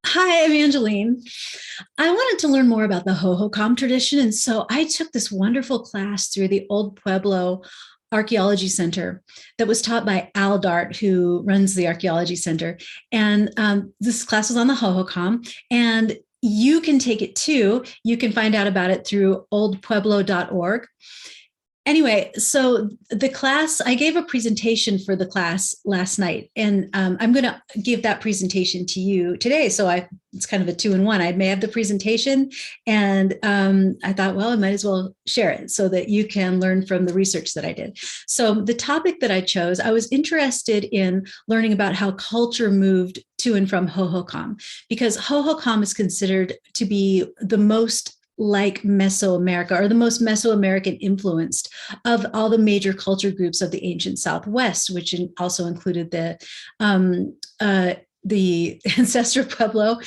Hi, I'm Angeline. I wanted to learn more about the Hohokam tradition, and so I took this wonderful class through the Old Pueblo Archaeology Center that was taught by Al Dart, who runs the Archaeology Center. And this class was on the Hohokam, and you can take it too. You can find out about it through oldpueblo.org. Anyway, so the class, I gave a presentation for the class last night, and I'm going to give that presentation to you today. So it's kind of a two in one. I may have the presentation, and I thought, well, I might as well share it so that you can learn from the research that I did. So the topic that I chose, I was interested in learning about how culture moved to and from Hohokam, because Hohokam is considered to be the most like Mesoamerica, or the most Mesoamerican influenced of all the major culture groups of the ancient Southwest, which also included the ancestral Pueblo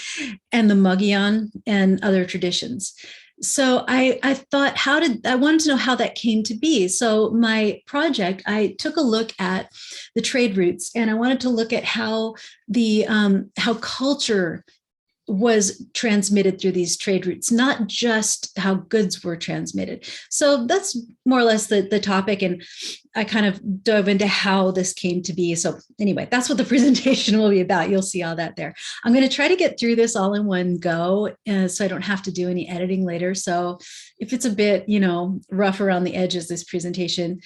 and the Mogollon and other traditions. So I thought, I wanted to know how that came to be. So my project, I took a look at the trade routes, and I wanted to look at how how culture was transmitted through these trade routes, not just how goods were transmitted. So that's more or less the topic. And I kind of dove into how this came to be. So anyway, that's what the presentation will be about. You'll see all that there. I'm going to try to get through this all in one go, so I don't have to do any editing later. So if it's a bit, rough around the edges, this presentation,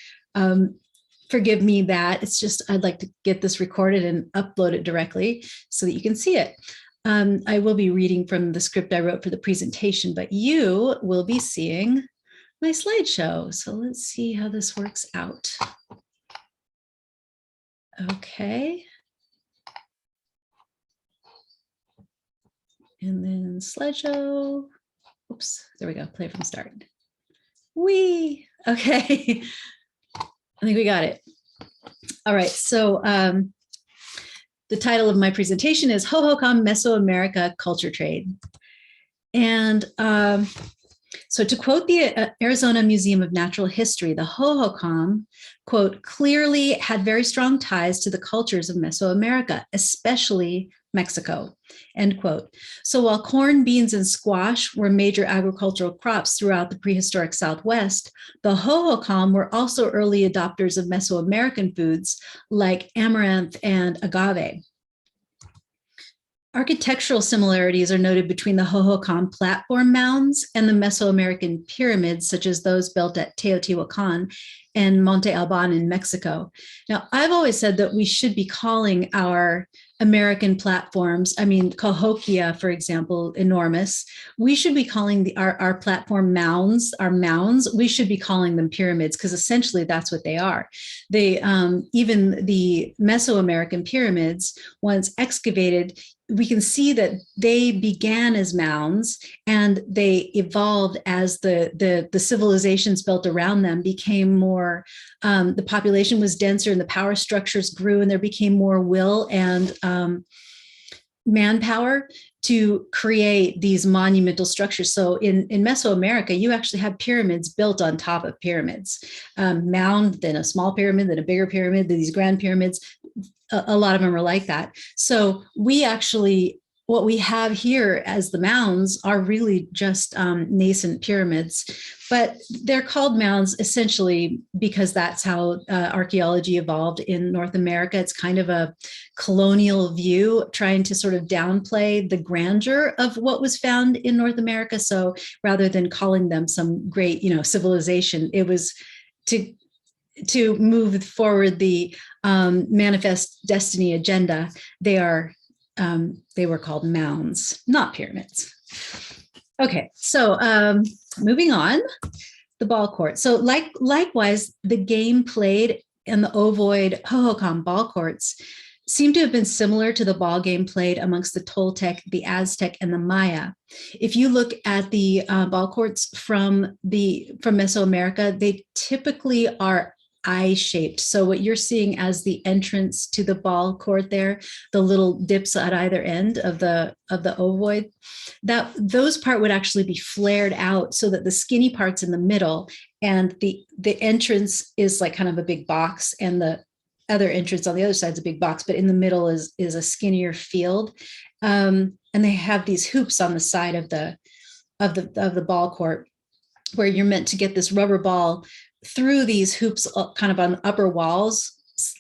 forgive me that. It's just, I'd like to get this recorded and upload it directly so that you can see it. I will be reading from the script I wrote for the presentation, but you will be seeing my slideshow. So let's see how this works out. Okay. And then slideshow. Oops, there we go. Play from start. Whee! Okay. I think we got it. All right. So the title of my presentation is Hohokam Mesoamerica Culture Trade. And so to quote the Arizona Museum of Natural History, the Hohokam, quote, clearly had very strong ties to the cultures of Mesoamerica, especially Mexico, end quote. So while corn, beans, and squash were major agricultural crops throughout the prehistoric Southwest, the Hohokam were also early adopters of Mesoamerican foods like amaranth and agave. Architectural similarities are noted between the Hohokam platform mounds and the Mesoamerican pyramids, such as those built at Teotihuacan and Monte Alban in Mexico. Now, I've always said that we should be calling our American platforms, Cahokia, for example, enormous. We should be calling our platform mounds, we should be calling them pyramids, because essentially that's what they are. They, even the Mesoamerican pyramids, once excavated, we can see that they began as mounds and they evolved as the civilizations built around them became more, the population was denser and the power structures grew, and there became more will and manpower to create these monumental structures. So in Mesoamerica, you actually have pyramids built on top of pyramids, mound, then a small pyramid, then a bigger pyramid, then these grand pyramids. A lot of them are like that. So we actually, what we have here as the mounds are really just nascent pyramids, but they're called mounds essentially because that's how archaeology evolved in North America. It's kind of a colonial view, trying to sort of downplay the grandeur of what was found in North America. So rather than calling them some great, civilization, it was to move forward the manifest destiny agenda. They were called mounds, not pyramids. Okay, so moving on, the ball court. So likewise, the game played in the ovoid Hohokam ball courts seem to have been similar to the ball game played amongst the Toltec, the Aztec, and the Maya. If you look at the ball courts from Mesoamerica, they typically are eye-shaped. So what you're seeing as the entrance to the ball court there, the little dips at either end of the ovoid, those part would actually be flared out so that the skinny part's in the middle, and the entrance is like kind of a big box, and the other entrance on the other side is a big box, but in the middle is a skinnier field. And they have these hoops on the side of the ball court where you're meant to get this rubber ball through these hoops kind of on upper walls,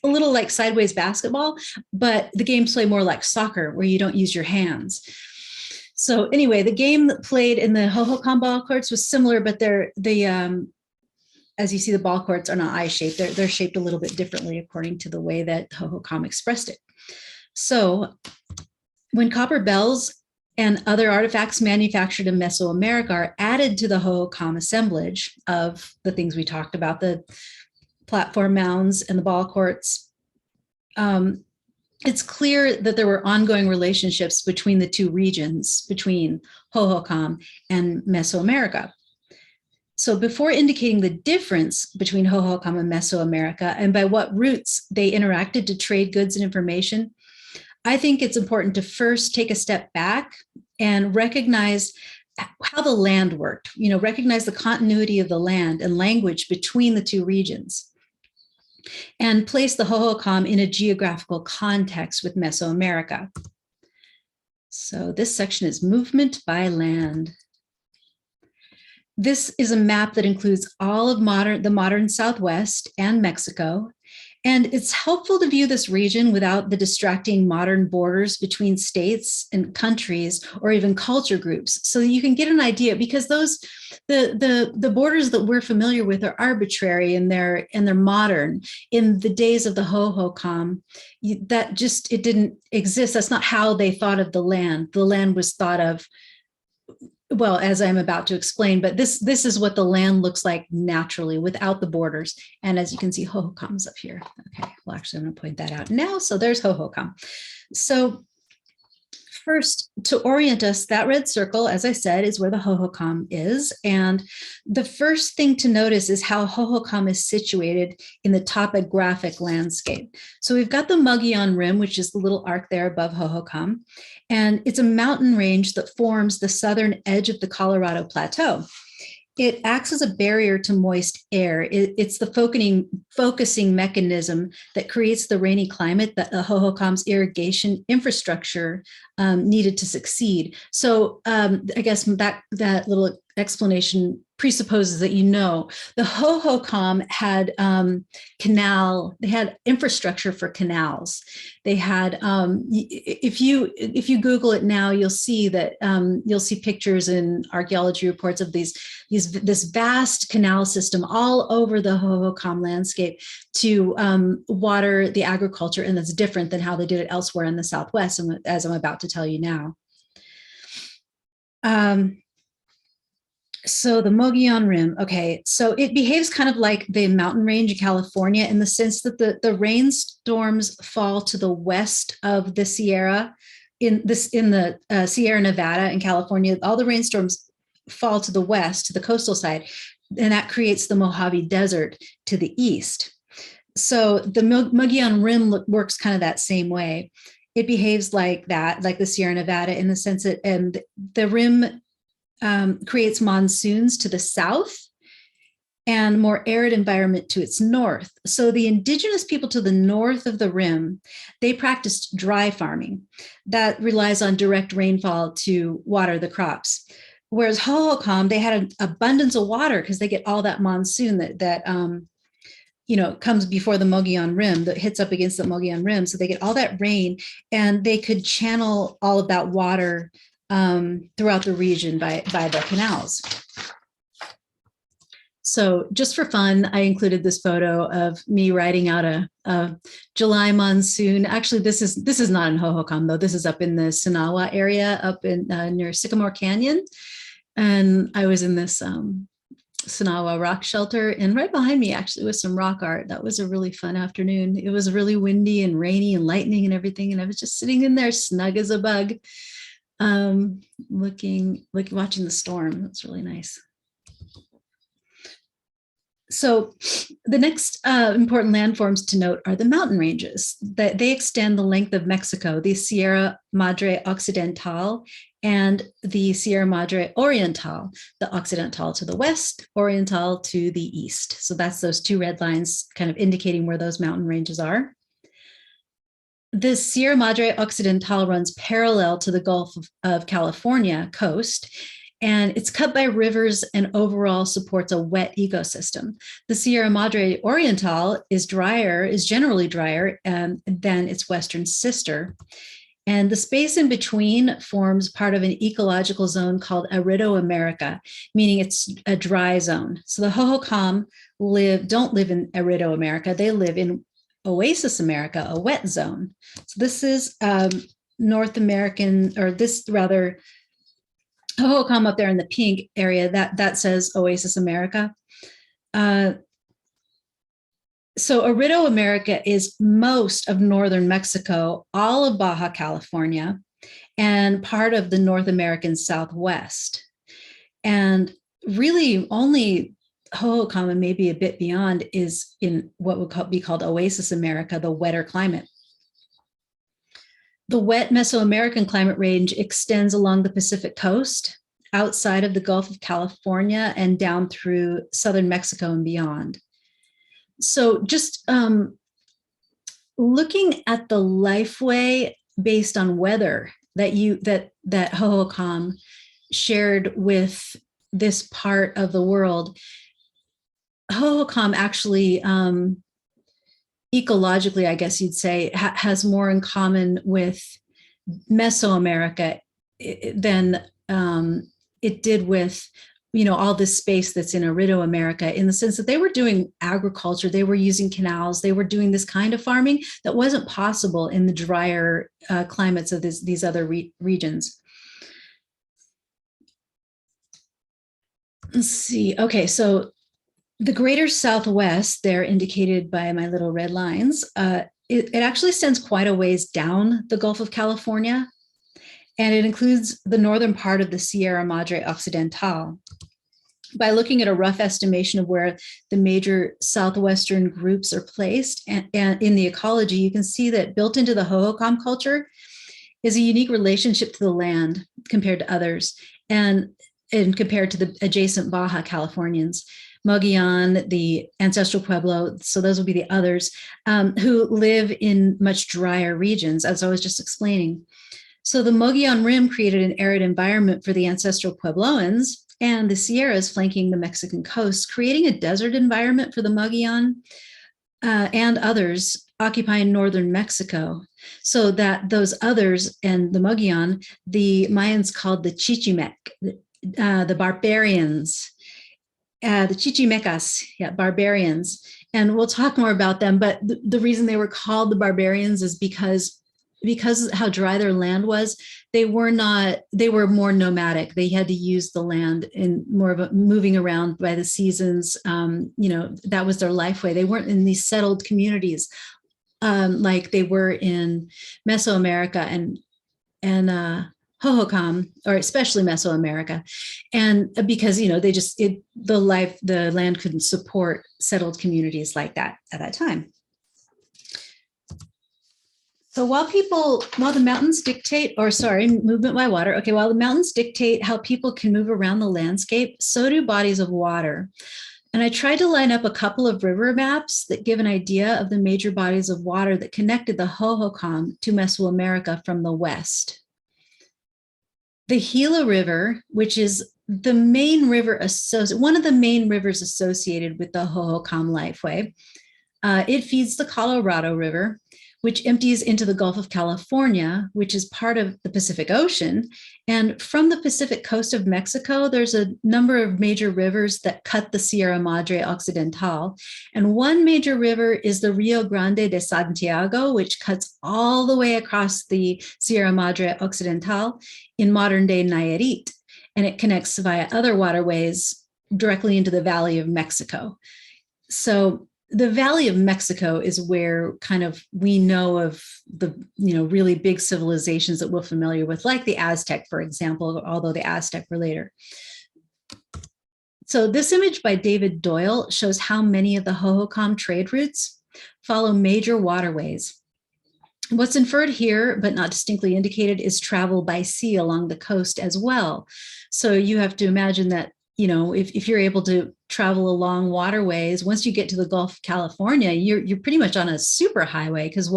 a little like sideways basketball, but the games play more like soccer where you don't use your hands. So anyway, the game played in the Hohokam ball courts was similar, but as you see, the ball courts are not eye-shaped. They're shaped a little bit differently according to the way that Hohokam expressed it. So when copper bells and other artifacts manufactured in Mesoamerica are added to the Hohokam assemblage of the things we talked about, the platform mounds and the ball courts, it's clear that there were ongoing relationships between the two regions, between Hohokam and Mesoamerica. So before indicating the difference between Hohokam and Mesoamerica and by what routes they interacted to trade goods and information, I think it's important to first take a step back and recognize how the land worked, recognize the continuity of the land and language between the two regions, and place the Hohokam in a geographical context with Mesoamerica. So this section is movement by land. This is a map that includes all of the modern Southwest and Mexico. And it's helpful to view this region without the distracting modern borders between states and countries or even culture groups. So you can get an idea, because the borders that we're familiar with are arbitrary and they're modern. In the days of the Hohokam, it didn't exist. That's not how they thought of the land. The land was thought of, well, as I'm about to explain, but this is what the land looks like naturally without the borders. And as you can see, Hohokam's up here. Okay, well, actually, I'm going to point that out now. So there's Hohokam. So first, to orient us, that red circle, as I said, is where the Hohokam is. And the first thing to notice is how Hohokam is situated in the topographic landscape. So we've got the Mogollon Rim, which is the little arc there above Hohokam. And it's a mountain range that forms the southern edge of the Colorado Plateau. It acts as a barrier to moist air. It's the focusing mechanism that creates the rainy climate that the Hohokam's irrigation infrastructure needed to succeed. So I guess that little explanation presupposes that the Hohokam had they had infrastructure for canals. They had, if you Google it now, you'll see that you'll see pictures and archaeology reports of this vast canal system all over the Hohokam landscape to water the agriculture, and that's different than how they did it elsewhere in the Southwest, as I'm about to tell you now. So the Mogollon Rim, okay, so it behaves kind of like the mountain range of California in the sense that the rainstorms fall to the west of the Sierra. In the Sierra Nevada in California, all the rainstorms fall to the west, to the coastal side, and that creates the Mojave Desert to the east. So the Mogollon Rim works kind of that same way. It behaves like that, like the Sierra Nevada, in the sense that, and the rim creates monsoons to the south and more arid environment to its north. So the indigenous people to the north of the rim, they practiced dry farming that relies on direct rainfall to water the crops. Whereas Hohokam, they had an abundance of water because they get all that monsoon that comes before the Mogollon Rim, that hits up against the Mogollon Rim. So they get all that rain, and they could channel all of that water throughout the region by the canals. So just for fun, I included this photo of me riding out a July monsoon. Actually, this is not in Hohokam though. This is up in the Sinawa area, up in near Sycamore Canyon, and I was in this Sinawa rock shelter, and right behind me actually was some rock art. That was a really fun afternoon. It was really windy and rainy and lightning and everything, and I was just sitting in there snug as a bug, watching the storm. That's really nice. So the next important landforms to note are the mountain ranges. That they extend the length of Mexico, the Sierra Madre Occidental and the Sierra Madre Oriental, the Occidental to the west, Oriental to the east. So that's those two red lines kind of indicating where those mountain ranges are. the Sierra Madre Occidental runs parallel to the Gulf of California coast, and it's cut by rivers and overall supports a wet ecosystem. The Sierra Madre Oriental is generally drier than its western sister. And the space in between forms part of an ecological zone called Arido America, meaning it's a dry zone. So the Hohokam don't live in Arido America, they live in Oasis America, a wet zone. So this is North American, or this rather, Hohokam up there in the pink area, that says Oasis America. So Arido America is most of northern Mexico, all of Baja California, and part of the North American Southwest. And really only Hohokam and maybe a bit beyond is in what would be called Oasis America, the wetter climate. The wet Mesoamerican climate range extends along the Pacific coast, outside of the Gulf of California, and down through southern Mexico and beyond. So just looking at the lifeway based on weather that Hohokam shared with this part of the world, Hohokam actually, ecologically, I guess you'd say, has more in common with Mesoamerica than it did with, all this space that's in Arido America, in the sense that they were doing agriculture, they were using canals, they were doing this kind of farming that wasn't possible in the drier climates of these other regions. Let's see. Okay, so the greater Southwest, there indicated by my little red lines, it actually extends quite a ways down the Gulf of California, and it includes the northern part of the Sierra Madre Occidental. By looking at a rough estimation of where the major Southwestern groups are placed and in the ecology, you can see that built into the Hohokam culture is a unique relationship to the land compared to others, and compared to the adjacent Baja Californians. Mogollon, the ancestral Pueblo, so those will be the others, who live in much drier regions, as I was just explaining. So the Mogollon Rim created an arid environment for the ancestral Puebloans, and the Sierras flanking the Mexican coast, creating a desert environment for the Mogollon and others occupying northern Mexico. So that those others and the Mogollon, the Mayans called the Chichimec, the barbarians, the Chichimecas, barbarians. And we'll talk more about them, but the reason they were called the barbarians is because how dry their land was, they were more nomadic. They had to use the land in more of a moving around by the seasons. That was their life way. They weren't in these settled communities like they were in Mesoamerica and Hohokam, or especially Mesoamerica. And because, the land couldn't support settled communities like that at that time. So while the mountains dictate, movement by water. Okay, while the mountains dictate how people can move around the landscape, so do bodies of water. And I tried to line up a couple of river maps that give an idea of the major bodies of water that connected the Hohokam to Mesoamerica from the west. The Gila River, which is the main river one of the main rivers associated with the Hohokam lifeway, it feeds the Colorado River, which empties into the Gulf of California, which is part of the Pacific Ocean. And from the Pacific coast of Mexico, there's a number of major rivers that cut the Sierra Madre Occidental. And one major river is the Rio Grande de Santiago, which cuts all the way across the Sierra Madre Occidental in modern day Nayarit. And it connects via other waterways directly into the Valley of Mexico. So the Valley of Mexico is where kind of we know of the, really big civilizations that we're familiar with, like the Aztec, for example, although the Aztec were later. So this image by David Doyle shows how many of the Hohokam trade routes follow major waterways. What's inferred here, but not distinctly indicated, is travel by sea along the coast as well. So you have to imagine that if you're able to travel along waterways, once you get to the Gulf of California, you're pretty much on a super highway, because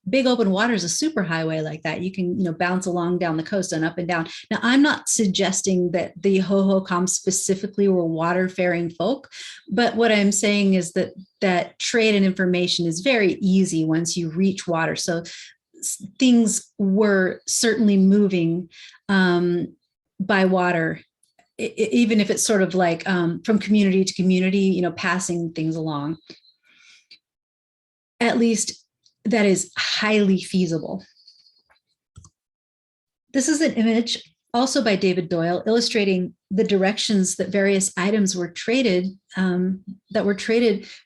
big open water is a super highway like that. You can, bounce along down the coast and up and down. Now, I'm not suggesting that the Hohokam specifically were water-faring folk, but what I'm saying is that trade and information is very easy once you reach water. So things were certainly moving by water, even if it's sort of like from community to community, passing things along. At least that is highly feasible. This is an image also by David Doyle, illustrating the directions that various items were traded,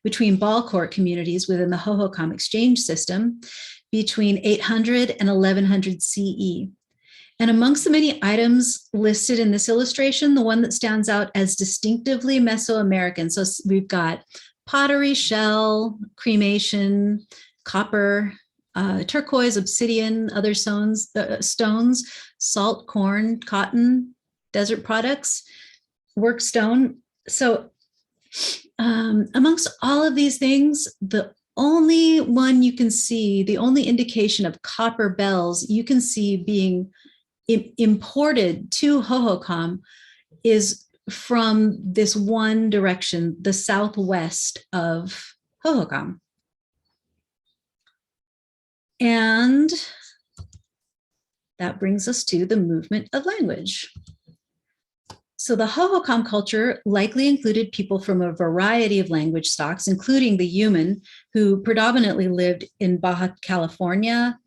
between ball court communities within the Hohokam exchange system between 800 and 1100 CE. And amongst the many items listed in this illustration, the one that stands out as distinctively Mesoamerican. So we've got pottery, shell, cremation, copper, turquoise, obsidian, other stones, salt, corn, cotton, desert products, work stone. So amongst all of these things, the only one you can see, the only indication of copper bells you can see being imported to Hohokam is from this one direction, the southwest of Hohokam. And that brings us to the movement of language. So the Hohokam culture likely included people from a variety of language stocks, including the Yuman, who predominantly lived in Baja California,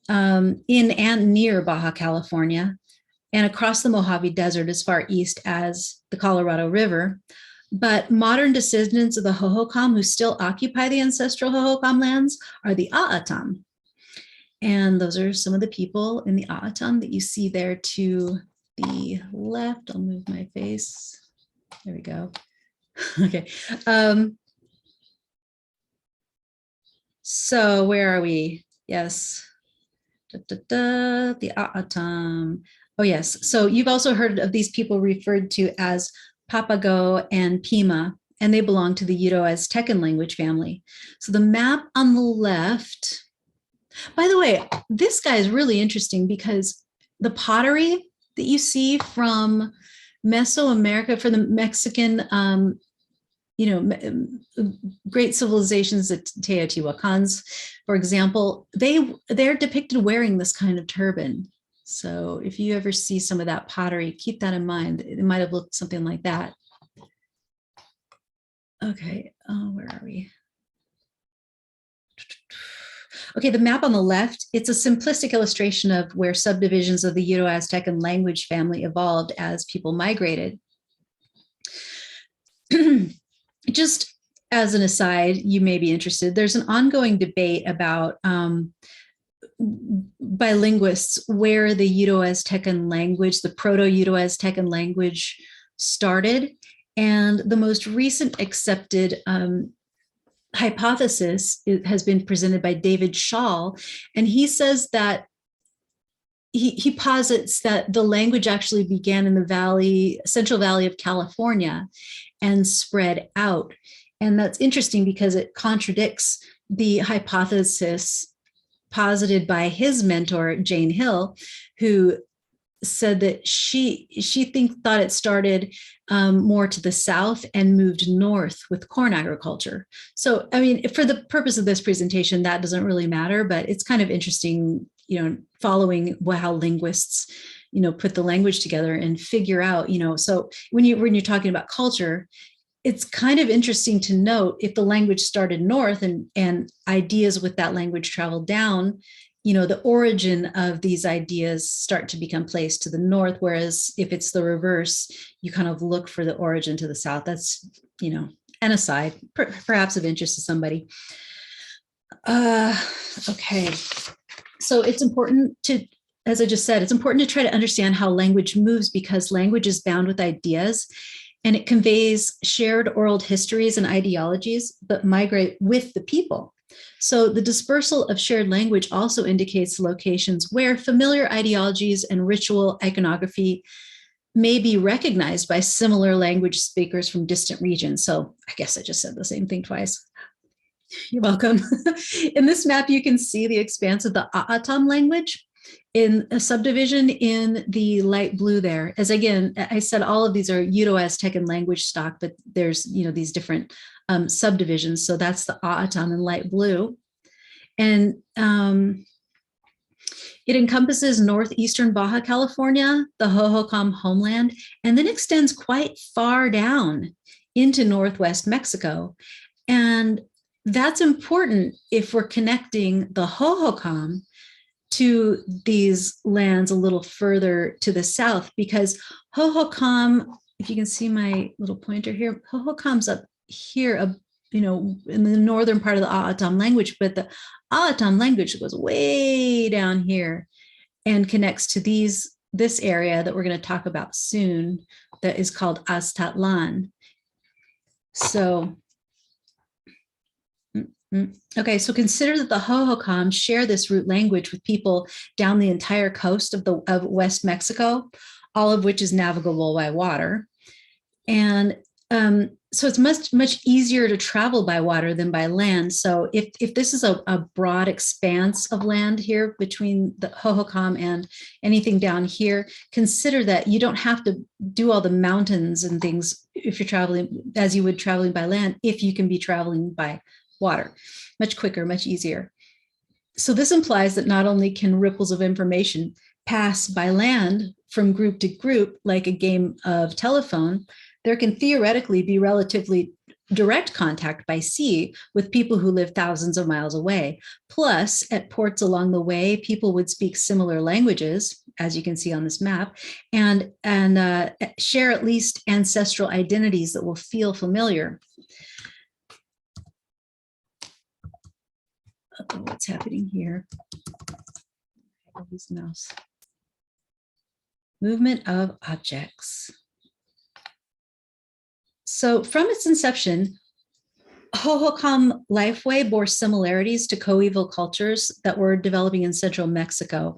in and near Baja California, and across the Mojave Desert as far east as the Colorado River. But modern descendants of the Hohokam who still occupy the ancestral Hohokam lands are the A'atam. And those are some of the people in the A'atam that you see there to the left. I'll move my face. There we go. Okay. So where are we? Yes. The A'atam. Oh, yes. So you've also heard of these people referred to as Papago and Pima, and they belong to the Uto-Aztecan language family. So the map on the left, by the way, this guy is really interesting because the pottery that you from Mesoamerica, for the Mexican, great civilizations, the Teotihuacans, for example, they're depicted wearing this kind of turban. So if you ever see some of that pottery, keep that in mind. It might have looked something like that. Okay, where are we? Okay, the map on the left, it's a simplistic illustration of where subdivisions of the Uto-Aztecan language family evolved as people migrated. Just as an aside, you may be interested, there's an ongoing debate about by linguists where the Uto-Aztecan language, the Proto-Uto-Aztecan language started. And the most recent accepted hypothesis has been presented by David Schall, and he says that he posits that the language actually began in the Central Valley of California and spread out. And that's interesting because it contradicts the hypothesis posited by his mentor, Jane Hill, who said that she thought it started more to the south and moved north with corn agriculture. So, I mean, for the purpose of this presentation, that doesn't really matter, but it's kind of interesting, following how linguists, put the language together and figure out, so when you're talking about culture, it's kind of interesting to note if the language started north and ideas with that language traveled down, the origin of these ideas start to become placed to the north, whereas if it's the reverse, you kind of look for the origin to the south. That's, an aside, perhaps of interest to somebody. Okay, so it's important to, as I just said, it's important to try to understand how language moves because language is bound with ideas and it conveys shared oral histories and ideologies, but migrate with the people. So the dispersal of shared language also indicates locations where familiar ideologies and ritual iconography may be recognized by similar language speakers from distant regions. So I guess I just said the same thing twice. You're welcome. In this map, you can see the expanse of the A'atam language in a subdivision in the light blue there. As again, I said, all of these are Uto-Aztecan language stock, but there's, these different subdivisions. So that's the A'atam in light blue. And it encompasses northeastern Baja California, the Hohokam homeland, and then extends quite far down into northwest Mexico. And that's important if we're connecting the Hohokam to these lands a little further to the south, because Hohokam, if you can see my little pointer here, Hohokam's up here, in the northern part of the A'atam language, but the A'atam language goes way down here and connects to this area that we're going to talk about soon that is called Aztatlan. So okay, so consider that the Hohokam share this root language with people down the entire coast of West Mexico, all of which is navigable by water. And so it's much easier to travel by water than by land. So if this is a broad expanse of land here between the Hohokam and anything down here, consider that you don't have to do all the mountains and things if you're traveling as you would traveling by land, if you can be traveling by water, much quicker, much easier. So this implies that not only can ripples of information pass by land from group to group, like a game of telephone, there can theoretically be relatively direct contact by sea with people who live thousands of miles away. Plus, at ports along the way, people would speak similar languages, as you can see on this map, and share at least ancestral identities that will feel familiar. What's happening here? Use mouse. Movement of objects. So from its inception, Hohokam lifeway bore similarities to coeval cultures that were developing in central Mexico.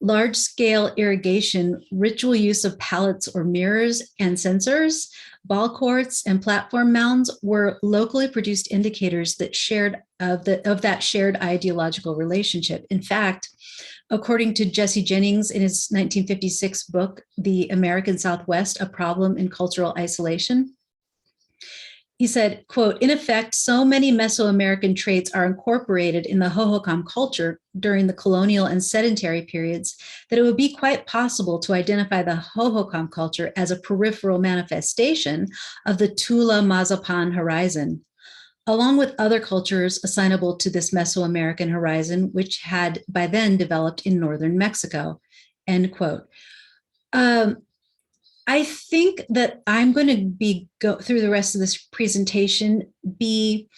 Large-scale irrigation, ritual use of pallets or mirrors and sensors, ball courts, and platform mounds were locally produced indicators that of that shared ideological relationship. In fact, according to Jesse Jennings in his 1956 book, The American Southwest, A Problem in Cultural Isolation, he said, quote, in effect, so many Mesoamerican traits are incorporated in the Hohokam culture during the colonial and sedentary periods that it would be quite possible to identify the Hohokam culture as a peripheral manifestation of the Tula Mazapan horizon, along with other cultures assignable to this Mesoamerican horizon, which had by then developed in northern Mexico, end quote. I think that I'm going to go through the rest of this presentation, be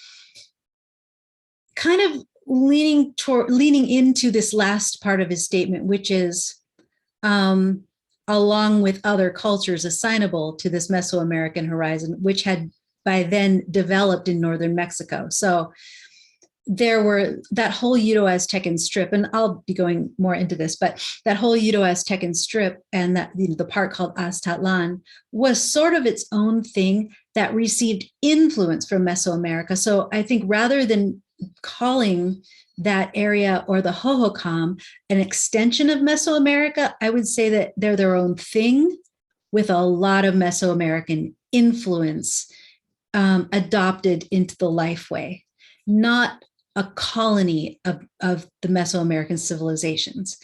kind of leaning into this last part of his statement, which is along with other cultures assignable to this Mesoamerican horizon, which had by then developed in northern Mexico. So there were that whole Uto-Aztecan strip, and I'll be going more into this, but that whole Uto-Aztecan strip and that the part called Aztatlan was sort of its own thing that received influence from Mesoamerica. So I think rather than calling that area or the Hohokam an extension of Mesoamerica, I would say that they're their own thing with a lot of Mesoamerican influence adopted into the lifeway, not a colony of the Mesoamerican civilizations.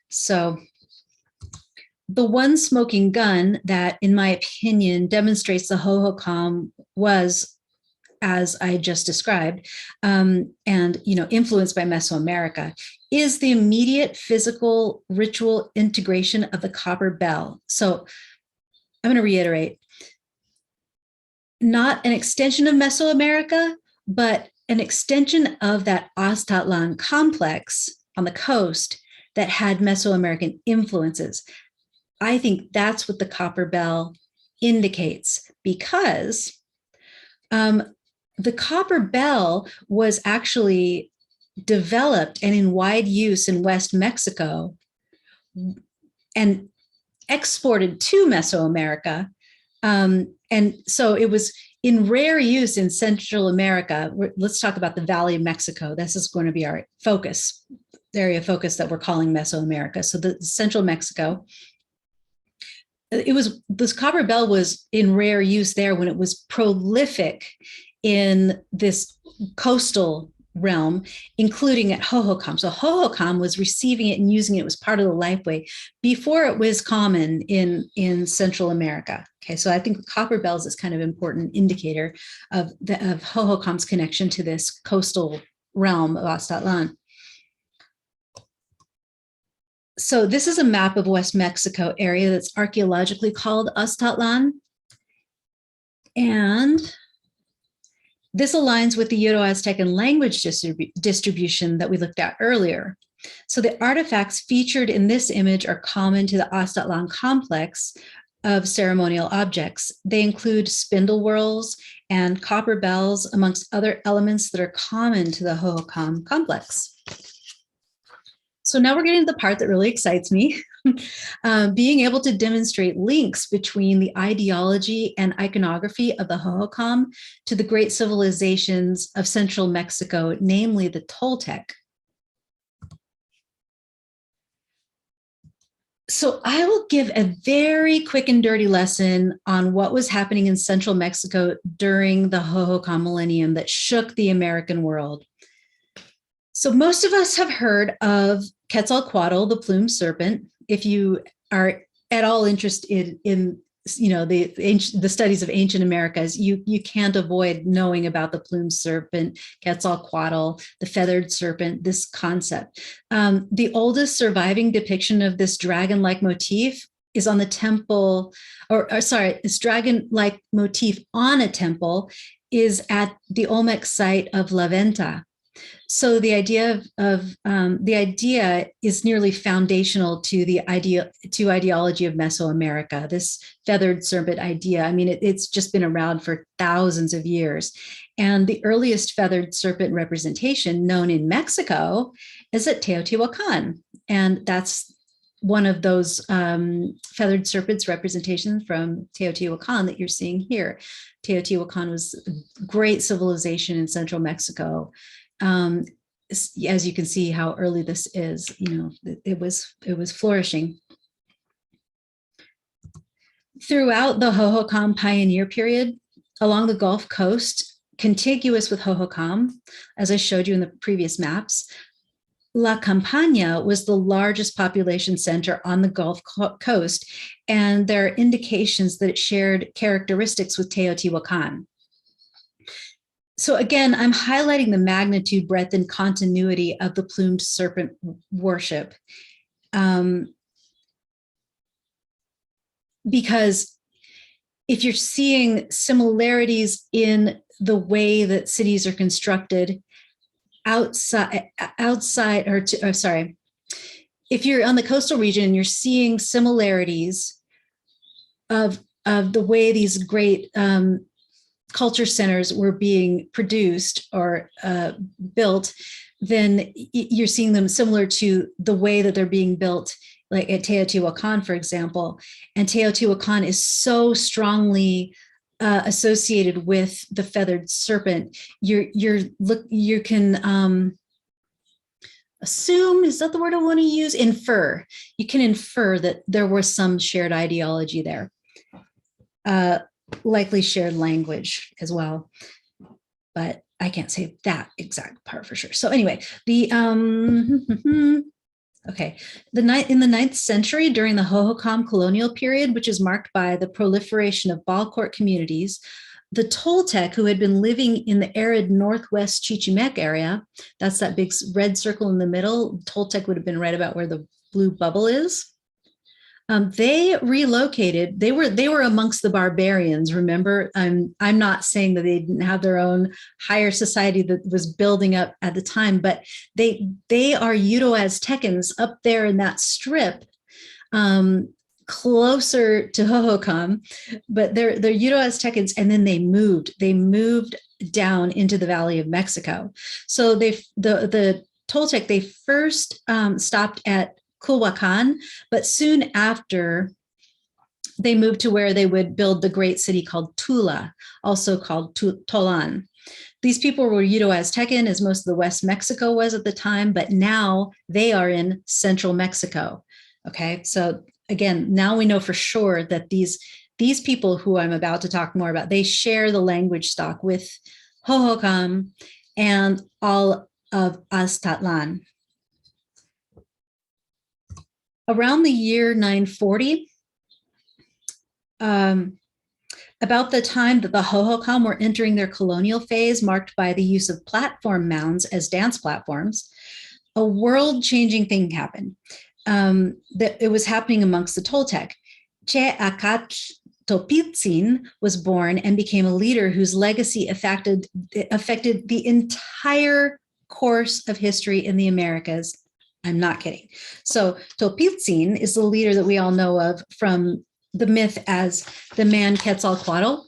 So the one smoking gun that, in my opinion, demonstrates the Hohokam was, as I just described, and influenced by Mesoamerica, is the immediate physical ritual integration of the copper bell. So I'm going to reiterate, not an extension of Mesoamerica, but an extension of that Aztatlan complex on the coast that had Mesoamerican influences. I think that's what the copper bell indicates, because the copper bell was actually developed and in wide use in West Mexico, and exported to Mesoamerica. And so it was in rare use in Central America. Let's talk about the Valley of Mexico. This is going to be our focus, area of focus that we're calling Mesoamerica. So the Central Mexico. This copper bell was in rare use there when it was prolific in this coastal realm, including at Hohokam. So Hohokam was receiving it and using it. It was part of the lifeway before it was common in Central America. Okay, so I think copper bells is kind of an important indicator of Hohokam's connection to this coastal realm of Aztlan. So this is a map of West Mexico area that's archaeologically called Aztlan. And this aligns with the Uto-Aztecan language distribution that we looked at earlier. So the artifacts featured in this image are common to the Aztlan complex of ceremonial objects. They include spindle whorls and copper bells, amongst other elements that are common to the Hohokam complex. So now we're getting to the part that really excites me, being able to demonstrate links between the ideology and iconography of the Hohokam to the great civilizations of central Mexico, namely the Toltec. So I will give a very quick and dirty lesson on what was happening in central Mexico during the Hohokam millennium that shook the American world. So most of us have heard of Quetzalcoatl, the plumed serpent. If you are at all interested in the studies of ancient Americas, you can't avoid knowing about the plumed serpent, Quetzalcoatl, the feathered serpent, this concept. The oldest surviving depiction of this dragon-like motif is on the temple, this dragon-like motif on a temple is at the Olmec site of La Venta. So the idea is nearly foundational to the ideology of Mesoamerica, this feathered serpent idea. I mean, it's just been around for thousands of years. And the earliest feathered serpent representation known in Mexico is at Teotihuacan. And that's one of those feathered serpents representations from Teotihuacan that you're seeing here. Teotihuacan was a great civilization in central Mexico. As you can see how early this is, it was flourishing. Throughout the Hohokam pioneer period, along the Gulf Coast, contiguous with Hohokam, as I showed you in the previous maps, La Campagna was the largest population center on the Gulf Coast, and there are indications that it shared characteristics with Teotihuacan. So again, I'm highlighting the magnitude, breadth, and continuity of the plumed serpent worship. Because if you're seeing similarities in the way that cities are constructed if you're on the coastal region and you're seeing similarities of the way these great culture centers were being produced or built, then you're seeing them similar to the way that they're being built, like at Teotihuacan, for example. And Teotihuacan is so strongly associated with the feathered serpent. You can assume, is that the word I want to use? Infer. You can infer that there was some shared ideology there. Likely shared language as well, but I can't say that exact part for sure. So anyway, in the 9th century, during the Hohokam colonial period, which is marked by the proliferation of ball court communities, the Toltec, who had been living in the arid northwest Chichimec area, that's that big red circle in the middle, Toltec would have been right about where the blue bubble is. They relocated. They were amongst the barbarians. Remember, I'm not saying that they didn't have their own higher society that was building up at the time, but they are Uto-Aztecans up there in that strip, closer to Hohokam, but they're Uto-Aztecans, and then they moved down into the Valley of Mexico. So the Toltec, they first stopped at Culhuacan, but soon after they moved to where they would build the great city called Tula, also called Tolan. These people were Uto-Aztecan, as most of the West Mexico was at the time, but now they are in central Mexico. Okay, so again, now we know for sure that these people who I'm about to talk more about, they share the language stock with Hohokam and all of Aztlan. Around the year 940, about the time that the Hohokam were entering their colonial phase, marked by the use of platform mounds as dance platforms, a world-changing thing happened. That it was happening amongst the Toltec. Che Acat Topitzin was born and became a leader whose legacy affected the entire course of history in the Americas. I'm not kidding. So Topitzin is the leader that we all know of from the myth as the man Quetzalcoatl.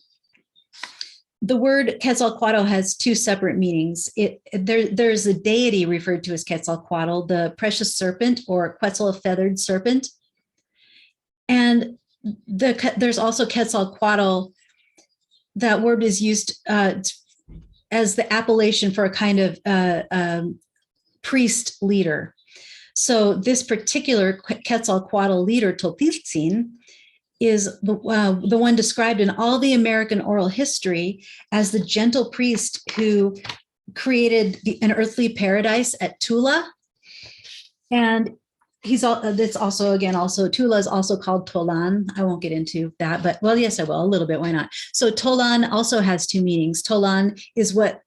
The word Quetzalcoatl has two separate meanings. There's a deity referred to as Quetzalcoatl, the precious serpent or Quetzal feathered serpent. And there's also Quetzalcoatl. That word is used as the appellation for a kind of priest leader. So this particular Quetzalcoatl leader, Topitzin, is the one described in all the American oral history as the gentle priest who created an earthly paradise at Tula. And that's also, again, Tula is also called Tolan. I won't get into that, but well, yes, I will a little bit. Why not? So Tolan also has two meanings. Tolan is what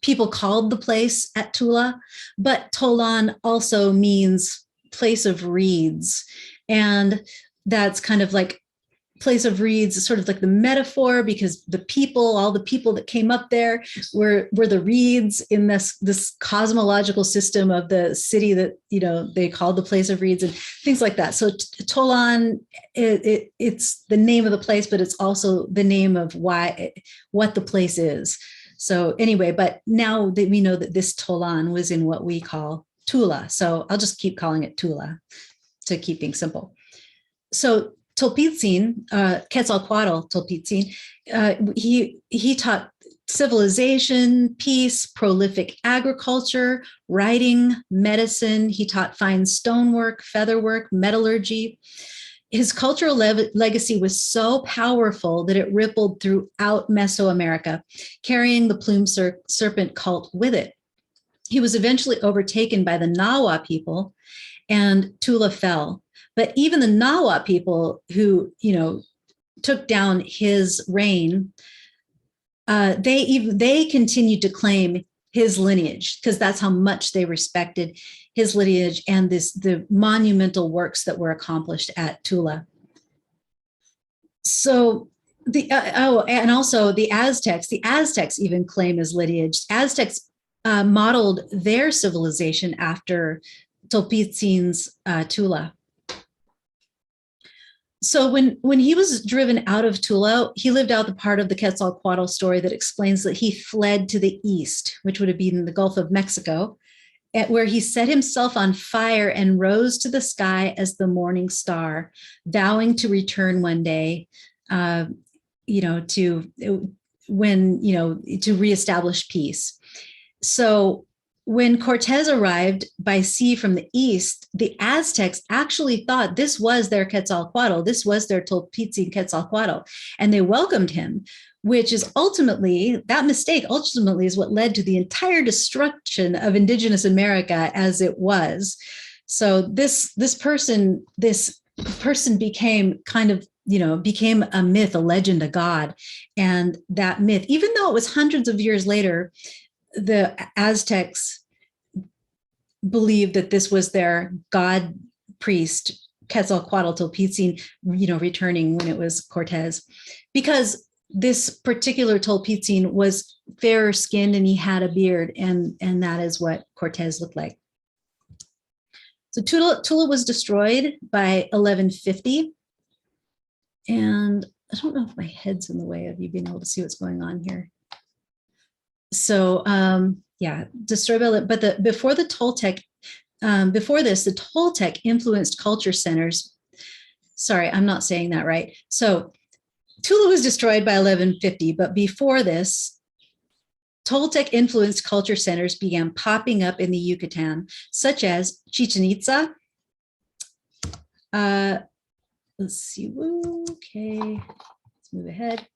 people called the place at Tula, but Tolan also means place of reeds. And that's kind of like place of reeds, sort of like the metaphor, because all the people that came up there were the reeds in this cosmological system of the city that, they called the place of reeds and things like that. So Tolan, it's the name of the place, but it's also the name of what the place is. So anyway, but now that we know that this Tolan was in what we call Tula, so I'll just keep calling it Tula to keep things simple. So Topitzin, Quetzalcoatl Topitzin, he taught civilization, peace, prolific agriculture, writing, medicine. He taught fine stonework, featherwork, metallurgy. His cultural legacy was so powerful that it rippled throughout Mesoamerica, carrying the plumed serpent cult with it. He was eventually overtaken by the Nahua people, and Tula fell. But even the Nahua people who, took down his reign, they continued to claim his lineage, because that's how much they respected his lineage and the monumental works that were accomplished at Tula. So and also the Aztecs even claim his lineage. Aztecs modeled their civilization after Topitzin's Tula. So when he was driven out of Tula, he lived out the part of the Quetzalcoatl story that explains that he fled to the east, which would have been the Gulf of Mexico, where he set himself on fire and rose to the sky as the morning star, vowing to return one day, to reestablish peace. So when Cortez arrived by sea from the east, the Aztecs actually thought this was their Quetzalcoatl, this was their Tolpitzin Quetzalcoatl, and they welcomed him, which is that mistake ultimately is what led to the entire destruction of indigenous America as it was. So this person became kind of, became a myth, a legend, a god. And that myth, even though it was hundreds of years later, the Aztecs believed that this was their god priest, Quetzalcoatl Tolpitzin, returning when it was Cortez, because this particular Tolpitzin was fairer skinned and he had a beard, and that is what Cortez looked like. So Tula was destroyed by 1150, and I don't know if my head's in the way of you being able to see what's going on here. So destroyed by, but before the Toltec influenced culture centers. sorry, I'm not saying that right. So Tula was destroyed by 1150, but before this, Toltec influenced culture centers began popping up in the Yucatan, such as Chichen Itza. Let's see. Okay, let's move ahead.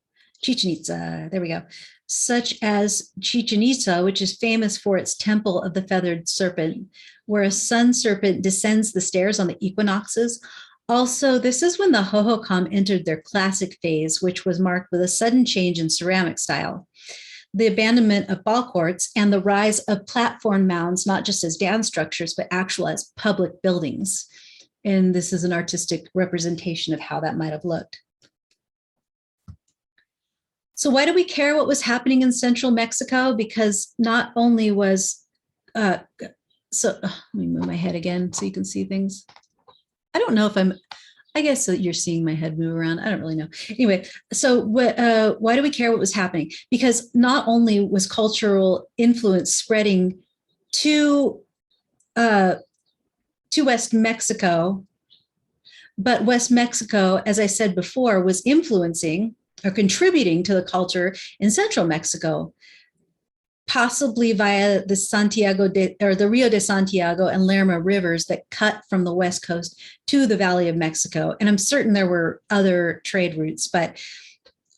Chichen Itza, there we go. Such as Chichen Itza, which is famous for its temple of the feathered serpent, where a sun serpent descends the stairs on the equinoxes. Also, this is when the Hohokam entered their classic phase, which was marked with a sudden change in ceramic style, the abandonment of ball courts, and the rise of platform mounds, not just as dance structures, but actual as public buildings. And this is an artistic representation of how that might have looked. So why do we care what was happening in central Mexico? Because not only was, let me move my head again so you can see things. I don't know if I guess that you're seeing my head move around. I don't really know. Anyway, so why do we care what was happening? Because not only was cultural influence spreading to West Mexico, but West Mexico, as I said before, was influencing or contributing to the culture in central Mexico, possibly via the Rio de Santiago and Lerma rivers that cut from the West Coast to the Valley of Mexico. And I'm certain there were other trade routes, but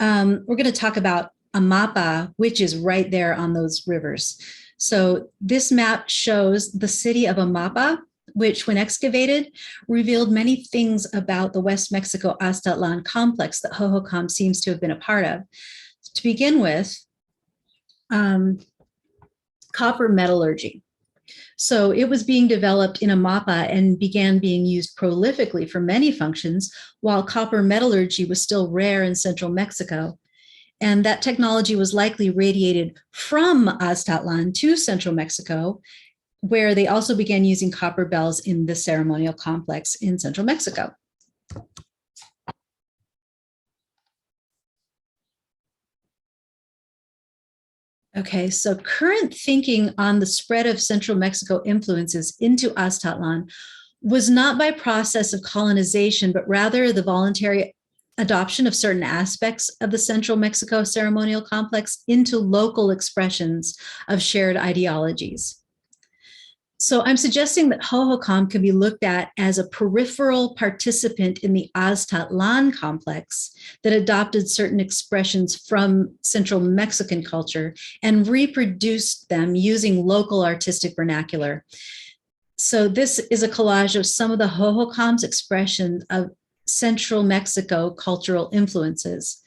we're going to talk about Amapa, which is right there on those rivers. So this map shows the city of Amapa, which when excavated revealed many things about the West Mexico Aztlan complex that Hohokam seems to have been a part of. To begin with, copper metallurgy. So it was being developed in Amapa and began being used prolifically for many functions, while copper metallurgy was still rare in central Mexico. And that technology was likely radiated from Aztlan to central Mexico, where they also began using copper bells in the ceremonial complex in central Mexico. Okay, so current thinking on the spread of central Mexico influences into Aztlan was not by process of colonization, but rather the voluntary adoption of certain aspects of the central Mexico ceremonial complex into local expressions of shared ideologies. So I'm suggesting that Hohokam can be looked at as a peripheral participant in the Aztlan complex that adopted certain expressions from Central Mexican culture and reproduced them using local artistic vernacular. So this is a collage of some of the Hohokam's expression of Central Mexico cultural influences.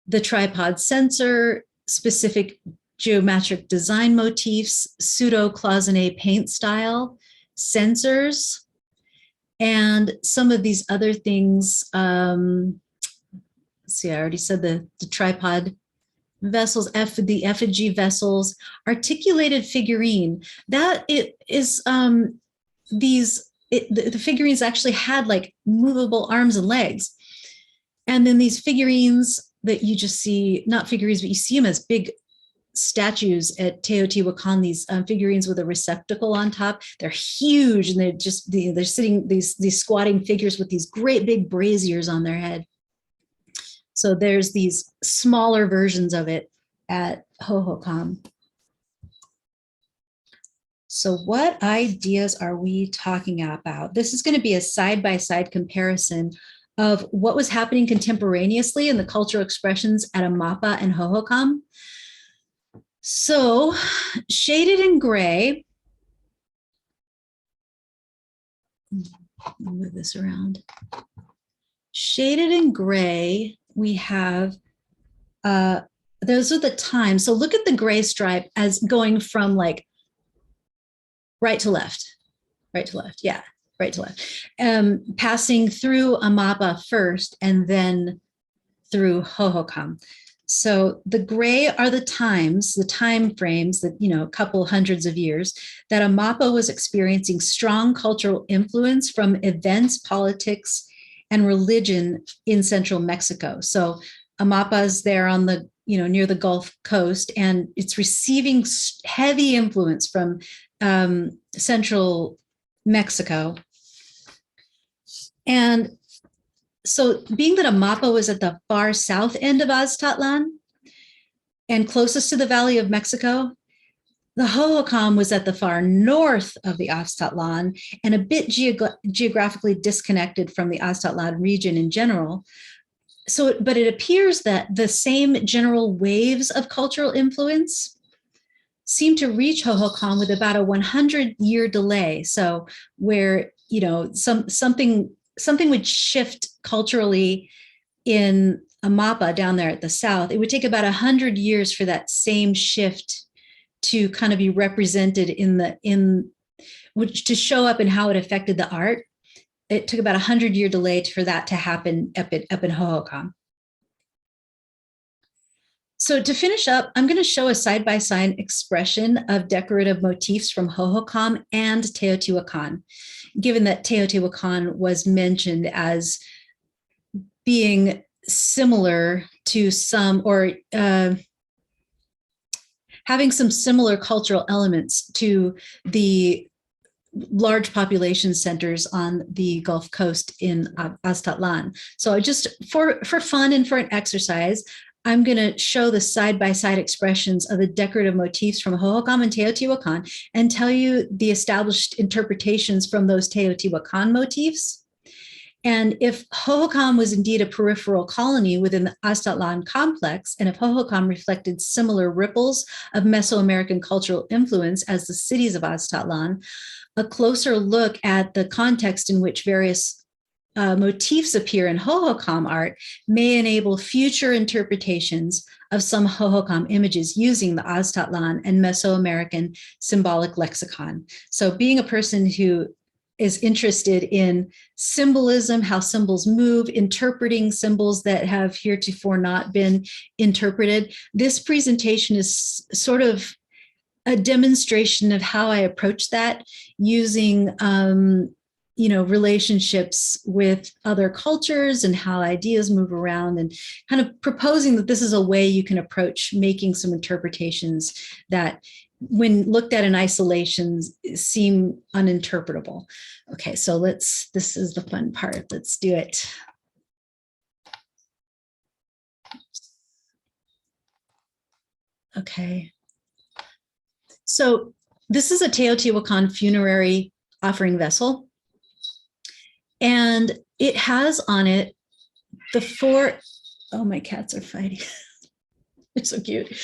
The tripod sensor, specific geometric design motifs, pseudo-cloisonné paint style, sensors, and some of these other things. See, I already said the tripod vessels, the effigy vessels, articulated figurine. That it is the figurines actually had like movable arms and legs. And then these figurines that you just see, not figurines, but you see them as big statues at Teotihuacan, these figurines with a receptacle on top. They're huge, and they're sitting, these squatting figures with these great big braziers on their head. So there's these smaller versions of it at Hohokam. So what ideas are we talking about? This is going to be a side-by-side comparison of what was happening contemporaneously in the cultural expressions at Amapa and Hohokam. So shaded in gray, move this around. Shaded in gray, we have, those are the times. So look at the gray stripe as going from like right to left, yeah, right to left. Passing through Amapa first and then through Hohokam. So the gray are the times, the time frames that, a couple hundreds of years that Amapa was experiencing strong cultural influence from events, politics, and religion in central Mexico. So Amapa is there on the, near the Gulf Coast, and it's receiving heavy influence from central Mexico. And So being that Amapa was at the far south end of Aztlan and closest to the Valley of Mexico, the Hohokam was at the far north of the Aztlan and a bit geographically disconnected from the Aztlan region in general. So, but it appears that the same general waves of cultural influence seem to reach Hohokam with about a 100-year delay. So where, you know, something would shift culturally in Amapa down there at the south, it would take about 100 years for that same shift to kind of be represented which to show up in how it affected the art. It took about 100-year delay for that to happen up in Hohokam. So to finish up, I'm going to show a side-by-side expression of decorative motifs from Hohokam and Teotihuacan, given that Teotihuacan was mentioned as being similar to some, or having some similar cultural elements to the large population centers on the Gulf Coast in Aztlan. So just for fun and for an exercise, I'm going to show the side-by-side expressions of the decorative motifs from Hohokam and Teotihuacan and tell you the established interpretations from those Teotihuacan motifs. And if Hohokam was indeed a peripheral colony within the Aztlan complex, and if Hohokam reflected similar ripples of Mesoamerican cultural influence as the cities of Aztlan, a closer look at the context in which various motifs appear in Hohokam art may enable future interpretations of some Hohokam images using the Aztlan and Mesoamerican symbolic lexicon. So being a person who is interested in symbolism, how symbols move, interpreting symbols that have heretofore not been interpreted, this presentation is sort of a demonstration of how I approach that using relationships with other cultures and how ideas move around, and kind of proposing that this is a way you can approach making some interpretations that, when looked at in isolation, seem uninterpretable. Okay, so this is the fun part. Let's do it. Okay. So this is a Teotihuacan funerary offering vessel. And it has on it the four, oh, my cats are fighting. They're so cute.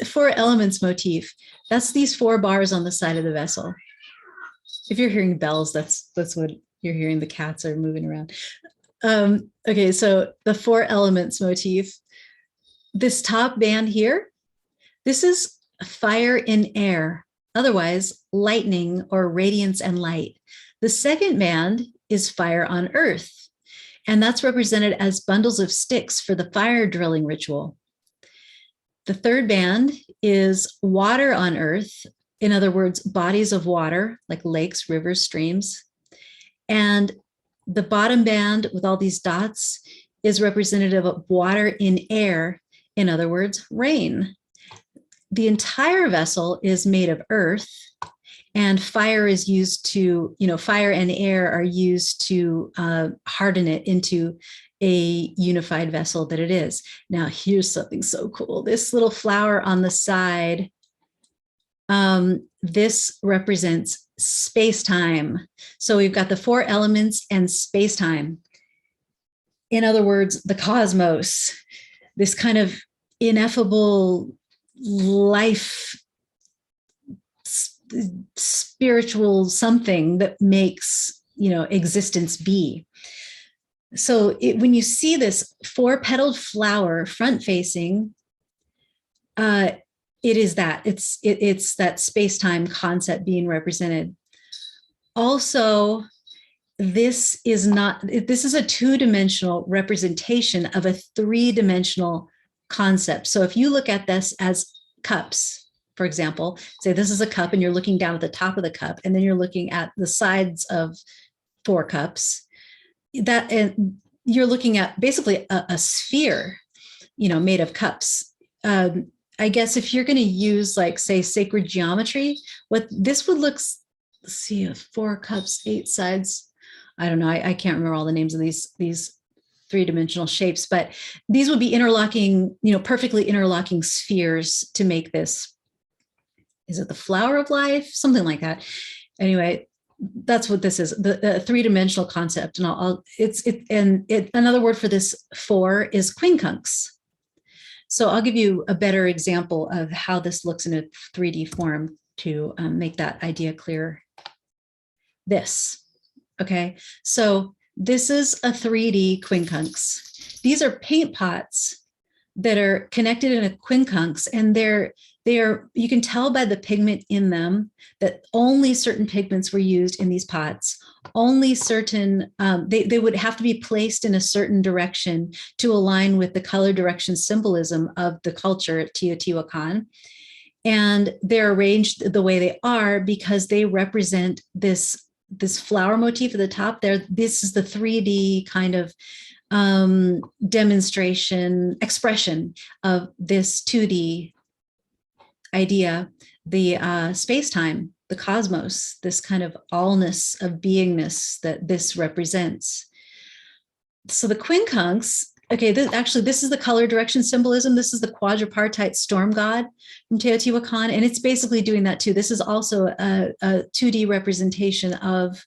4 elements motif. That's these 4 bars on the side of the vessel. If you're hearing bells, that's what you're hearing. The cats are moving around. Okay, so the 4 elements motif. This top band here, this is fire in air, otherwise lightning or radiance and light. The second band is fire on earth, and that's represented as bundles of sticks for the fire drilling ritual. The third band is water on earth, in other words, bodies of water like lakes, rivers, streams. And the bottom band with all these dots is representative of water in air, in other words, rain. The entire vessel is made of earth, and fire is used to, fire and air are used to harden it into a unified vessel that it is. Now, here's something so cool. This little flower on the side, this represents space-time. So we've got the 4 elements and space-time. In other words, the cosmos, this kind of ineffable life, spiritual something that makes, existence be. So when you see this 4-petaled flower front facing, it is that it's that space-time concept being represented. Also, this is a 2-dimensional representation of a 3-dimensional concept. So if you look at this as cups, for example, say this is a cup and you're looking down at the top of the cup, and then you're looking at the sides of 4 cups, and you're looking at basically a sphere, made of cups. I guess if you're going to use, like, say, sacred geometry, what this would look, let's see, 4 cups, 8 sides. I don't know, I can't remember all the names of these three-dimensional shapes, but these would be interlocking, perfectly interlocking spheres to make this. Is it the flower of life? Something like that. Anyway, that's what this is, the three-dimensional concept. And another word for this four is quincunx. So I'll give you a better example of how this looks in a 3D form to make that idea clear. This, okay? So this is a 3D quincunx. These are paint pots that are connected in a quincunx, and you can tell by the pigment in them that only certain pigments were used in these pots. Only certain, they would have to be placed in a certain direction to align with the color direction symbolism of the culture at Teotihuacan. And they're arranged the way they are because they represent this flower motif at the top there. This is the 3D kind of demonstration, expression of this 2D idea, the space-time, the cosmos, this kind of allness of beingness that this represents. So the quincunx, okay, this is the color direction symbolism. This is the quadripartite storm god from Teotihuacan, and it's basically doing that too. This is also a 2D representation of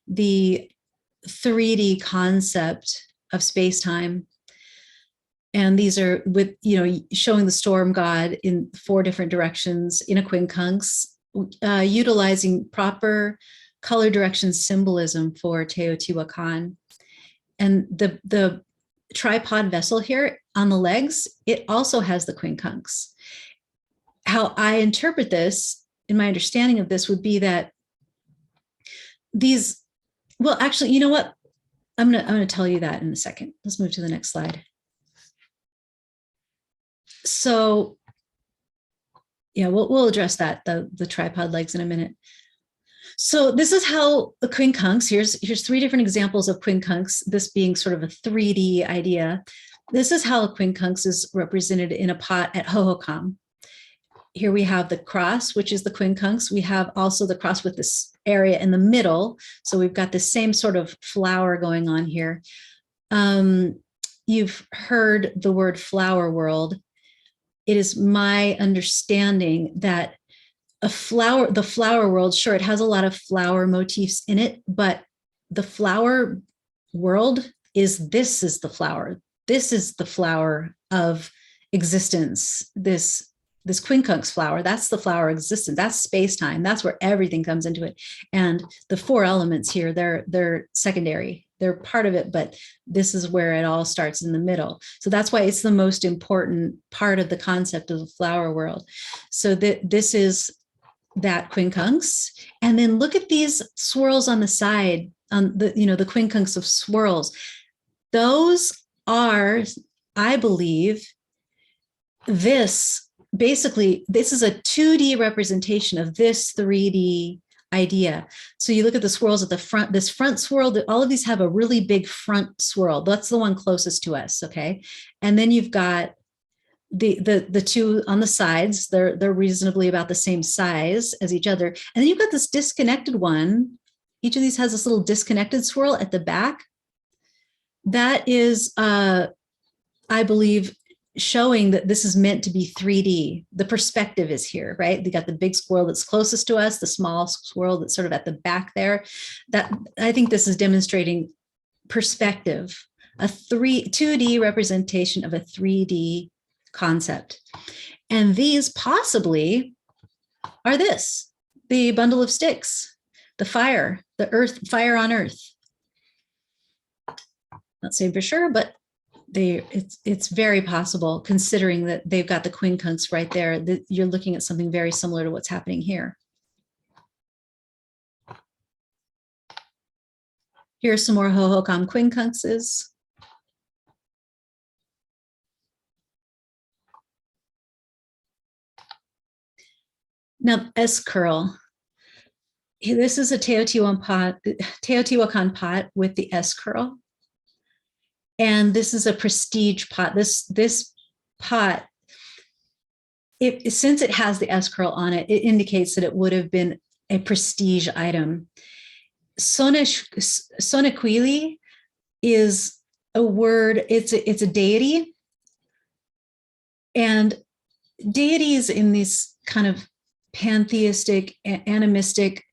the 3D concept of space-time. And these are with, showing the storm god in 4 different directions in a quincunx, utilizing proper color direction symbolism for Teotihuacan. And the tripod vessel here on the legs, it also has the quincunx. How I interpret this, in my understanding of this, would be that these, well, actually, you know what? I'm gonna tell you that in a second. Let's move to the next slide. So yeah, we'll address that, the tripod legs, in a minute. So this is how the quincunx, here's 3 different examples of quincunx, this being sort of a 3D idea. This is how a quincunx is represented in a pot at Hohokam. Here we have the cross, which is the quincunx. We have also the cross with this area in the middle. So we've got the same sort of flower going on here. You've heard the word flower world. It is my understanding that the flower world, sure, it has a lot of flower motifs in it, but the flower world this is the flower. This is the flower of existence. This quincunx flower, that's the flower of existence. That's space-time. That's where everything comes into it. And the 4 elements here, they're secondary. They're part of it, but this is where it all starts, in the middle. So that's why it's the most important part of the concept of the flower world. So this is that quincunx. And then look at these swirls on the side, on the quincunx of swirls. Those are, I believe, basically, this is a 2D representation of this 3D idea. So you look at the swirls at the front, this front swirl, all of these have a really big front swirl. That's the one closest to us, okay? And then you've got the 2 on the sides. They're reasonably about the same size as each other. And then you've got this disconnected one. Each of these has this little disconnected swirl at the back. That is, I believe, showing that this is meant to be 3D. The perspective is here, right? We got the big swirl that's closest to us, the small swirl that's sort of at the back there. That, I think this is demonstrating perspective, a 2D representation of a 3D concept. And these possibly are the bundle of sticks, the fire, the earth, fire on earth. Not saying for sure, but it's very possible, considering that they've got the quincunx right there, that you're looking at something very similar to what's happening here. Here's some more Hohokam quincunxes. Now, S-curl. This is a Teotihuacan pot with the S-curl. And this is a prestige pot. This pot, since it has the S-curl on it, it indicates that it would have been a prestige item. Sonequili is a word, it's a deity. And deities in these kind of pantheistic, animistic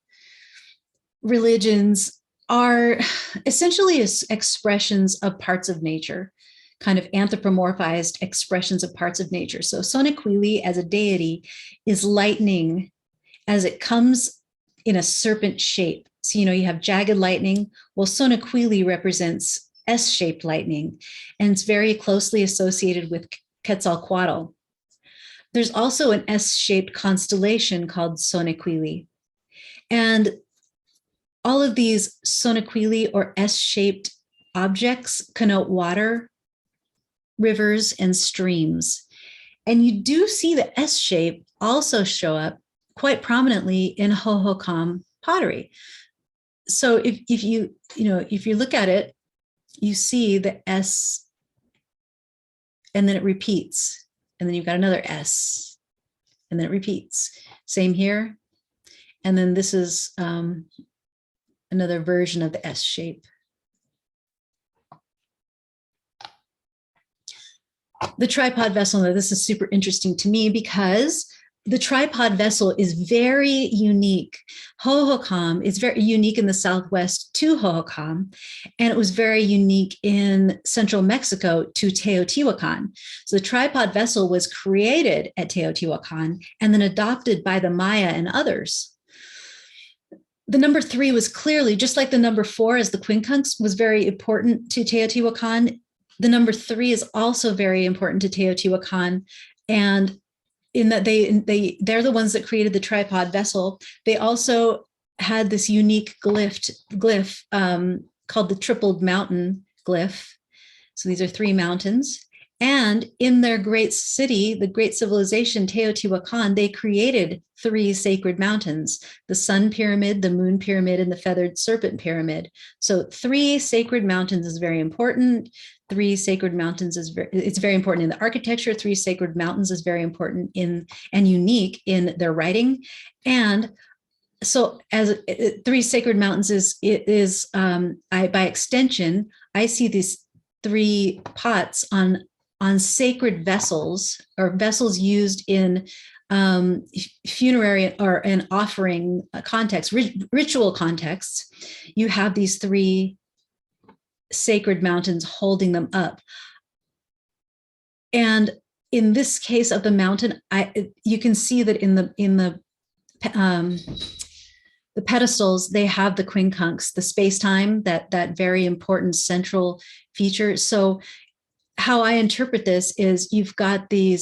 religions are essentially expressions of parts of nature, kind of anthropomorphized expressions of parts of nature. So Sonequili as a deity is lightning as it comes in a serpent shape. So, you have jagged lightning. Well, Sonequili represents S-shaped lightning, and it's very closely associated with Quetzalcoatl. There's also an S-shaped constellation called Sonequili. And all of these Sonequili or S-shaped objects connote water, rivers, and streams. And you do see the S shape also show up quite prominently in Hohokam pottery. So if you look at it, you see the S, and then it repeats, and then you've got another S, and then it repeats. Same here. And then this is another version of the S shape. The tripod vessel, now this is super interesting to me because the tripod vessel is very unique. Hohokam is very unique in the Southwest to Hohokam, and it was very unique in central Mexico to Teotihuacan. So the tripod vessel was created at Teotihuacan and then adopted by the Maya and others. The number 3 was clearly, just like the number 4 as the Quincunx was very important to Teotihuacan, the number 3 is also very important to Teotihuacan. And in that they're the ones that created the tripod vessel. They also had this unique glyph called the tripled mountain glyph. So these are 3 mountains. And in their great city, the great civilization, Teotihuacan, they created 3 sacred mountains: the sun pyramid, the moon pyramid, and the feathered serpent pyramid. So 3 sacred mountains is very important. 3 sacred mountains it's very important in the architecture. 3 sacred mountains is very important in and unique in their writing. And so as 3 sacred mountains by extension, I see these 3 pots on sacred vessels, or vessels used in funerary or an offering context, ritual contexts. You have these 3 sacred mountains holding them up. And in this case of the mountain, you can see that in the pedestals, they have the quincunx, the space-time, that very important central feature. So how I interpret this is you've got the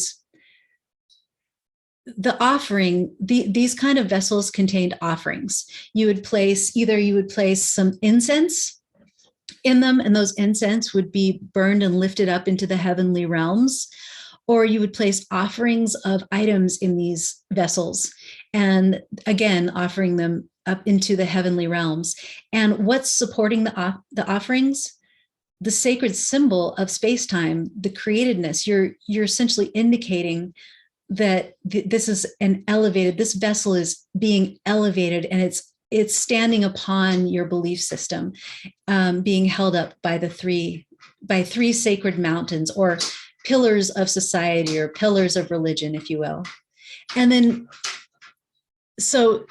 offering, these kind of vessels contained offerings. You would place some incense in them, and those incense would be burned and lifted up into the heavenly realms, or you would place offerings of items in these vessels, and again, offering them up into the heavenly realms. And what's supporting the offerings? The sacred symbol of space-time, the createdness. You're essentially indicating that this is this vessel is being elevated, and it's standing upon your belief system, being held up by 3 sacred mountains, or pillars of society, or pillars of religion, if you will. And then, so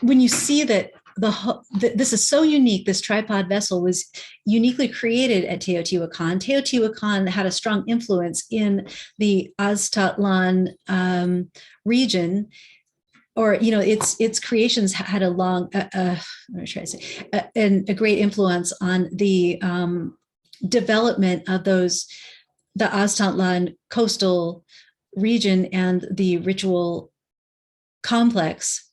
when you see that this is so unique, this tripod vessel was uniquely created at Teotihuacan. Teotihuacan had a strong influence in the Aztlan region, or its creations had a long, and a great influence on the development of the Aztlan coastal region and the ritual complex.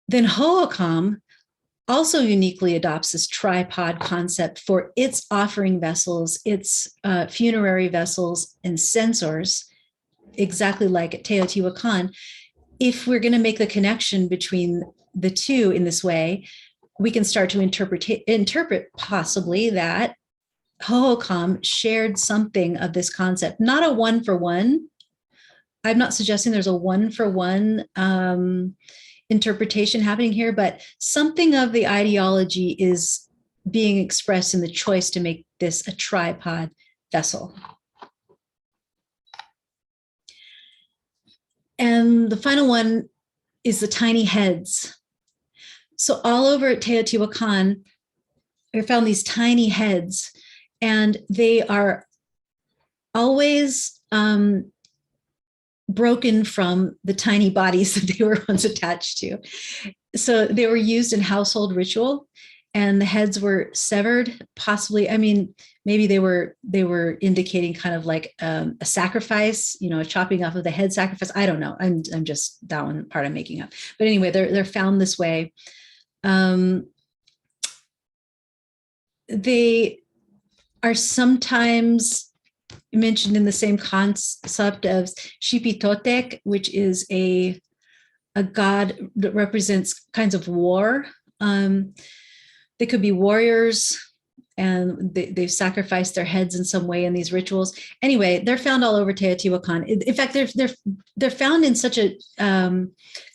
Then Hohokam also uniquely adopts this tripod concept for its offering vessels, its funerary vessels and censors, exactly like at Teotihuacan. If we're going to make the connection between the two in this way, we can start to interpret possibly that Hohokam shared something of this concept, not a one-for-one. I'm not suggesting there's a one-for-one interpretation happening here, but something of the ideology is being expressed in the choice to make this a tripod vessel. And the final one is the tiny heads. So all over Teotihuacan, I found these tiny heads, and they are always broken from the tiny bodies that they were once attached to. So they were used in household ritual, and the heads were severed, possibly. I mean, maybe they were indicating kind of like a sacrifice, you know, a chopping off of the head sacrifice. I don't know. I'm just, that one part I'm making up. But anyway, they're found this way. They are sometimes mentioned in the same concept of Xipitotec, which is a god that represents kinds of war. They could be warriors, and they've sacrificed their heads in some way in these rituals. Anyway, they're found all over Teotihuacan. In fact, they're found in such a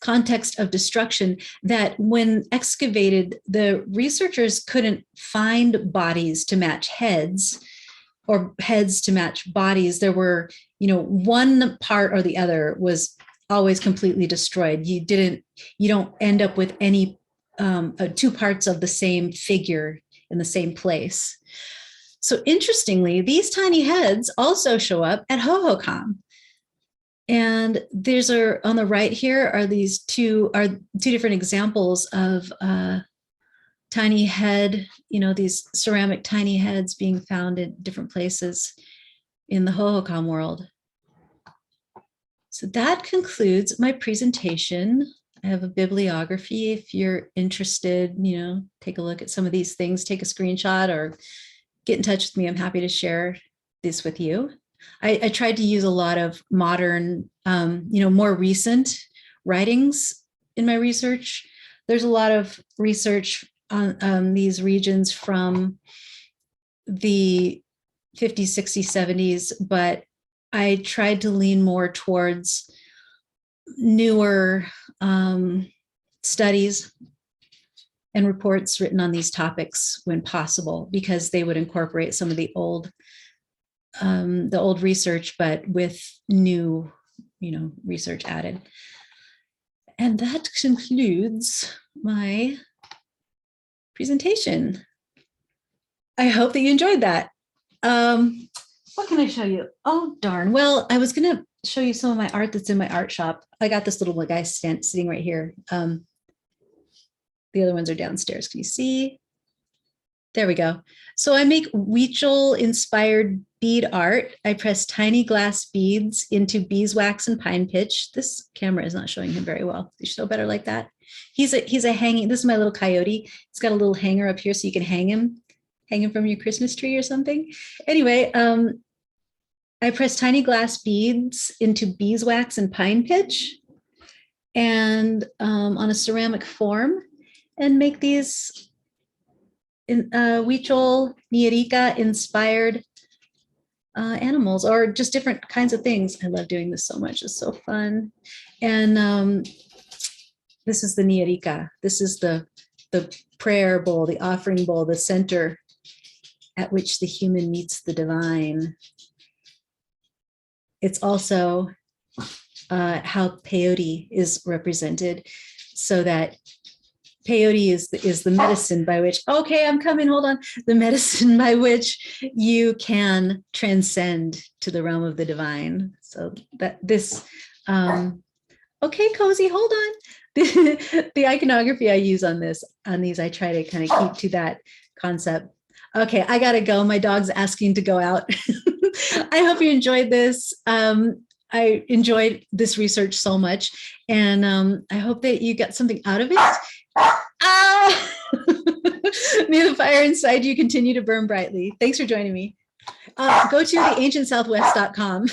context of destruction that when excavated, the researchers couldn't find bodies to match heads, or heads to match bodies. There were, you know, one part or the other was always completely destroyed. You don't end up with any two parts of the same figure in the same place. So interestingly, these tiny heads also show up at Hohokam. And there's on the right here are these two different examples of tiny head, you know, these ceramic tiny heads being found in different places in the Hohokam world. So that concludes my presentation. I have a bibliography. If you're interested, you know, take a look at some of these things, take a screenshot or get in touch with me. I'm happy to share this with you. I tried to use a lot of modern, you know, more recent writings in my research. There's a lot of research on these regions from the 50s, 60s, 70s, but I tried to lean more towards newer studies and reports written on these topics when possible, because they would incorporate some of the old research, but with new, you know, research added. And that concludes my presentation. I hope that you enjoyed that. What can I show you? Oh, darn. Well, I was going to show you some of my art that's in my art shop. I got this little guy sitting right here. The other ones are downstairs. Can you see? There we go. So I make Huichol inspired bead art. I press tiny glass beads into beeswax and pine pitch. This camera is not showing him very well. You show better like that. He's a hanging, this is my little coyote. He's got a little hanger up here so you can hang him from your Christmas tree or something. Anyway, I press tiny glass beads into beeswax and pine pitch and on a ceramic form, and make these Huichol Native inspired animals, or just different kinds of things. I love doing this so much. It's so fun. And this is the Niyarika. This is the prayer bowl, the offering bowl, the center at which the human meets the divine. It's also how peyote is represented, so that peyote is the medicine by which, okay, I'm coming, hold on, the medicine by which you can transcend to the realm of the divine. So that this, okay, Cozy, hold on. The iconography I use on these, I try to kind of keep to that concept. Okay, I gotta go. My dog's asking to go out. I hope you enjoyed this. I enjoyed this research so much, and I hope that you got something out of it. Ah! May the fire inside you continue to burn brightly. Thanks for joining me. Go to theancientsouthwest.com.